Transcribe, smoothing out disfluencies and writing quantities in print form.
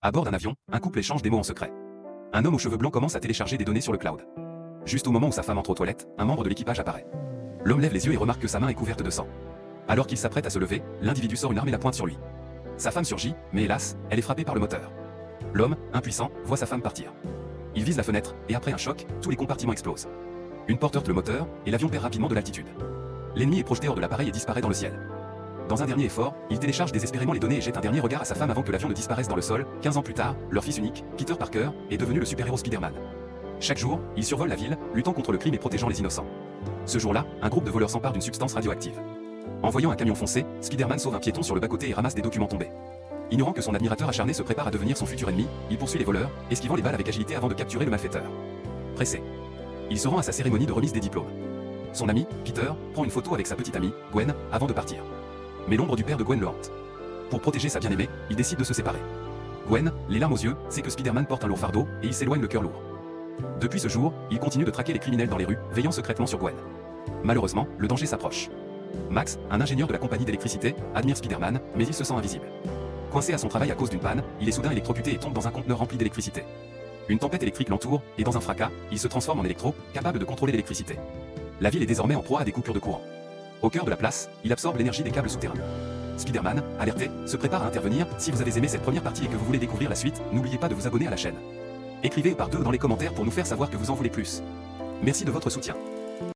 À bord d'un avion, un couple échange des mots en secret. Un homme aux cheveux blancs commence à télécharger des données sur le cloud. Juste au moment où sa femme entre aux toilettes, un membre de l'équipage apparaît. L'homme lève les yeux et remarque que sa main est couverte de sang. Alors qu'il s'apprête à se lever, l'individu sort une arme et la pointe sur lui. Sa femme surgit, mais hélas, elle est frappée par le moteur. L'homme, impuissant, voit sa femme partir. Il vise la fenêtre, et après un choc, tous les compartiments explosent. Une porte heurte le moteur, et l'avion perd rapidement de l'altitude. L'ennemi est projeté hors de l'appareil et disparaît dans le ciel. Dans un dernier effort, il télécharge désespérément les données et jette un dernier regard à sa femme avant que l'avion ne disparaisse dans le sol. 15 ans plus tard, leur fils unique, Peter Parker, est devenu le super-héros Spider-Man. Chaque jour, il survole la ville, luttant contre le crime et protégeant les innocents. Ce jour-là, un groupe de voleurs s'empare d'une substance radioactive. En voyant un camion foncer, Spider-Man sauve un piéton sur le bas-côté et ramasse des documents tombés. Ignorant que son admirateur acharné se prépare à devenir son futur ennemi, il poursuit les voleurs, esquivant les balles avec agilité avant de capturer le malfaiteur. Pressé, il se rend à sa cérémonie de remise des diplômes. Son ami, Peter, prend une photo avec sa petite amie, Gwen, avant de partir. Mais l'ombre du père de Gwen le hante. Pour protéger sa bien-aimée, il décide de se séparer. Gwen, les larmes aux yeux, sait que Spider-Man porte un lourd fardeau, et il s'éloigne le cœur lourd. Depuis ce jour, il continue de traquer les criminels dans les rues, veillant secrètement sur Gwen. Malheureusement, le danger s'approche. Max, un ingénieur de la compagnie d'électricité, admire Spider-Man, mais il se sent invisible. Coincé à son travail à cause d'une panne, il est soudain électrocuté et tombe dans un conteneur rempli d'électricité. Une tempête électrique l'entoure, et dans un fracas, il se transforme en électro, capable de contrôler l'électricité. La ville est désormais en proie à des coupures de courant. Au cœur de la place, il absorbe l'énergie des câbles souterrains. Spider-Man, alerté, se prépare à intervenir. Si vous avez aimé cette première partie et que vous voulez découvrir la suite, n'oubliez pas de vous abonner à la chaîne. Écrivez par 2 dans les commentaires pour nous faire savoir que vous en voulez plus. Merci de votre soutien.